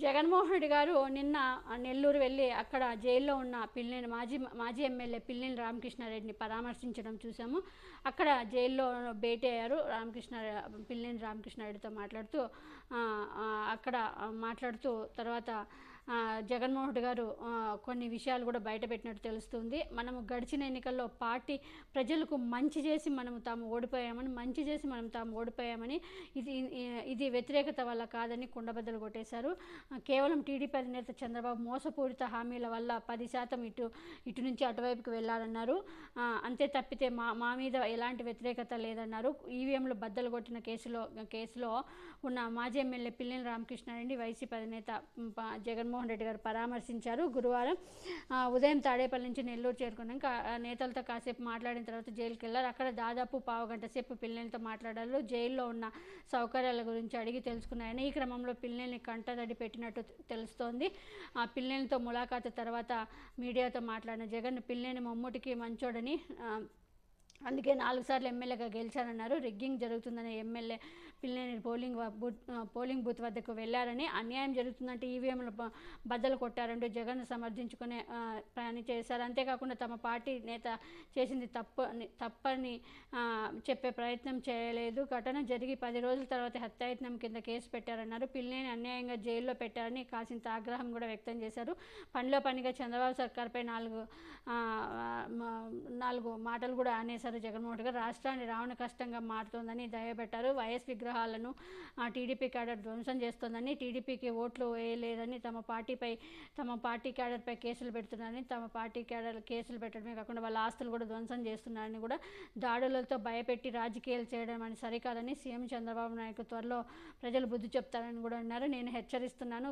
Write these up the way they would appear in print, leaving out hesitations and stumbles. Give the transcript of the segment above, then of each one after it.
జగన్మోహన్ రెడ్డి గారు నిన్న నెల్లూరు వెళ్ళి అక్కడ జైల్లో ఉన్న పిల్లినేని మాజీ ఎమ్మెల్యే పిల్లినేని రామకృష్ణారెడ్డిని పరామర్శించడం చూసాము. అక్కడ జైల్లో భేటీ అయ్యారు పిల్లినేని రామకృష్ణారెడ్డితో మాట్లాడుతూ అక్కడ మాట్లాడుతూ తర్వాత జగన్మోహన్ రెడ్డి గారు కొన్ని విషయాలు కూడా బయటపెట్టినట్టు తెలుస్తుంది. మనము గడిచిన ఎన్నికల్లో పార్టీ ప్రజలకు మంచి చేసి తాము ఓడిపోయామని ఇది వ్యతిరేకత వల్ల కాదని కుండబద్దలు కొట్టేశారు. కేవలం టీడీపీ అధినేత చంద్రబాబు మోసపూరిత హామీల వల్ల 10% ఇటు నుంచి అటువైపుకి వెళ్ళారన్నారు. అంతే తప్పితే మా మీద ఎలాంటి వ్యతిరేకత లేదన్నారు. ఈవీఎంలు బద్దలు కొట్టిన కేసులో ఉన్న మాజీ ఎమ్మెల్యే పిల్లినేని రామకృష్ణారెడ్డి వైసీపీ అధినేత జగన్మోహన్ రెడ్డి గారు పరామర్శించారు. గురువారం ఉదయం తాడేపల్లి నుంచి నెల్లూరు చేరుకున్నాక నేతలతో కాసేపు మాట్లాడిన తర్వాత జైలుకి వెళ్లారు. అక్కడ దాదాపు పావుగంట సేపు పిల్లినేనితో మాట్లాడారు. జైల్లో ఉన్న సౌకర్యాల గురించి అడిగి తెలుసుకున్నాయని, ఈ క్రమంలో పిల్లినేని కంటతడి పెట్టినట్టు తెలుస్తోంది. పిల్లినేనితో ములాఖాతు తర్వాత మీడియాతో మాట్లాడిన జగన్ పిల్లినేని మమ్ముటికి మంచోడని, అందుకే 4 సార్లు ఎమ్మెల్యేగా గెలిచారన్నారు. రిగ్గింగ్ జరుగుతుందని ఎమ్మెల్యే పిల్లినేని పోలింగ్ బూత్ వద్దకు వెళ్లారని, అన్యాయం జరుగుతుందంటే ఈవీఎంలు బద్దలు కొట్టారంటూ జగన్ సమర్థించుకునే పని చేశారు. అంతేకాకుండా తమ పార్టీ నేత చేసింది తప్పని చెప్పే ప్రయత్నం చేయలేదు. ఘటన జరిగి 10 రోజుల తర్వాత హత్యాయత్నం కింద కేసు పెట్టారన్నారు. పిల్లినేని అన్యాయంగా జైల్లో పెట్టారని కాసింత ఆగ్రహం కూడా వ్యక్తం చేశారు. పనిలో పనిగా చంద్రబాబు సర్కార్పై నాలుగు మాటలు కూడా అనేశారు. జగన్మోహన్ రెడ్డి గారు రాష్ట్రాన్ని రావణ కష్టంగా మారుతోందని దయబెట్టారు. వైఎస్ విగ్రహాలను టీడీపీ క్యాడర్ ధ్వంసం చేస్తోందని, టీడీపీకి ఓట్లు వేయలేదని, తమ పార్టీ క్యాడర్పై కేసులు పెడుతున్నారని, తమ పార్టీ క్యాడర్ కేసులు పెట్టడమే కాకుండా వాళ్ళ ఆస్తులు కూడా ధ్వంసం చేస్తున్నారని, కూడా దాడులతో భయపెట్టి రాజకీయాలు చేయడం అని సరికాదని సీఎం చంద్రబాబు నాయుడు త్వరలో ప్రజలు బుద్ధి చెప్తారని కూడా అన్నారు. నేను హెచ్చరిస్తున్నాను,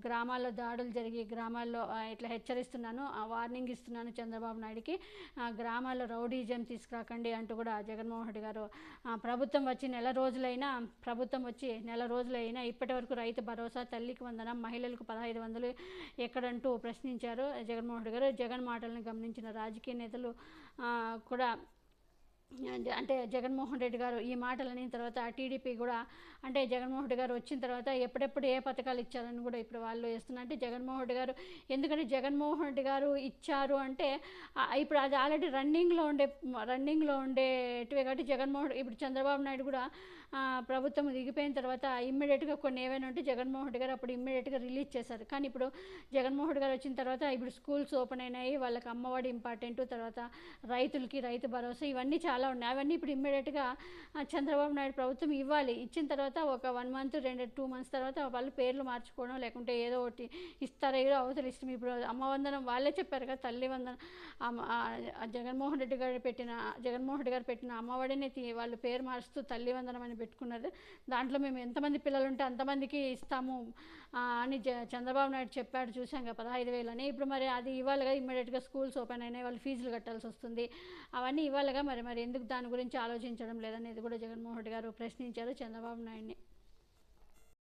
గ్రామాల్లో దాడులు జరిగి గ్రామాల్లో ఇట్లా హెచ్చరిస్తున్నాను, వార్నింగ్ ఇస్తున్నాను చంద్రబాబు నాయుడికి, గ్రామాల్లో రౌడీజం తీసుకురాకండి అంటూ కూడా జగన్మోహన్ రెడ్డి గారు ప్రభుత్వం వచ్చి నెల రోజులైనా ఇప్పటి వరకు రైతు భరోసా, తల్లికి వందనం, మహిళలకు 1500 ఎక్కడంటూ ప్రశ్నించారు జగన్మోహన్ రెడ్డి గారు. జగన్ మాటలను గమనించిన రాజకీయ నేతలు కూడా అంటే జగన్మోహన్ రెడ్డి గారు ఈ మాటలు అయిన తర్వాత టీడీపీ కూడా అంటే జగన్మోహన్ రెడ్డి గారు వచ్చిన తర్వాత ఎప్పుడెప్పుడు ఏ పథకాలు ఇచ్చారని కూడా ఇప్పుడు వాళ్ళు వేస్తున్నారు. అంటే జగన్మోహన్ రెడ్డి గారు ఎందుకంటే జగన్మోహన్ రెడ్డి గారు ఇచ్చారు అంటే ఇప్పుడు అది ఆల్రెడీ రన్నింగ్లో ఉండేటివే కాబట్టి ఇప్పుడు చంద్రబాబు నాయుడు కూడా ప్రభుత్వం దిగిపోయిన తర్వాత ఇమ్మీడియట్గా కొన్ని ఏవైనా ఉంటే జగన్మోహన్ రెడ్డి గారు అప్పుడు ఇమ్మీడియట్గా రిలీజ్ చేశారు. కానీ ఇప్పుడు జగన్మోహన్ రెడ్డి గారు వచ్చిన తర్వాత ఇప్పుడు స్కూల్స్ ఓపెన్ అయినాయి, వాళ్ళకి అమ్మఒడి ఇంపార్టెంట్, తర్వాత రైతులకి రైతు భరోసా ఇవన్నీ చాలా ఉన్నాయి. అవన్నీ ఇప్పుడు ఇమ్మీడియట్గా చంద్రబాబు నాయుడు ప్రభుత్వం ఇవ్వాలి. ఇచ్చిన తర్వాత ఒక 1 మంత్ 2 months తర్వాత వాళ్ళు పేర్లు మార్చుకోవడం లేకుంటే ఏదో ఒకటి ఇస్తారో ఏదో అవతల ఇష్టం. ఇప్పుడు అమ్మవందనం వాళ్ళే చెప్పారు కదా, తల్లి వందనం జగన్మోహన్ రెడ్డి గారు పెట్టిన అమ్మఒడిని వాళ్ళు పేరు మారుస్తూ తల్లి వందనం అని పెట్టుకున్నారు. దాంట్లో మేము ఎంతమంది పిల్లలు ఉంటే అంతమందికి ఇస్తాము అని చంద్రబాబు నాయుడు చెప్పాడు, చూసాం కదా 15,000 అని. ఇప్పుడు మరి అది ఇవ్వాలిగా, ఇమ్మీడియట్గా స్కూల్స్ ఓపెన్ అయినాయి, వాళ్ళు ఫీజులు కట్టాల్సి వస్తుంది, అవన్నీ ఇవ్వాలిగా. మరి ఎందుకు దాని గురించి ఆలోచించడం లేదనేది కూడా జగన్మోహన్ రెడ్డి గారు ప్రశ్నించారు చంద్రబాబు నాయుడిని.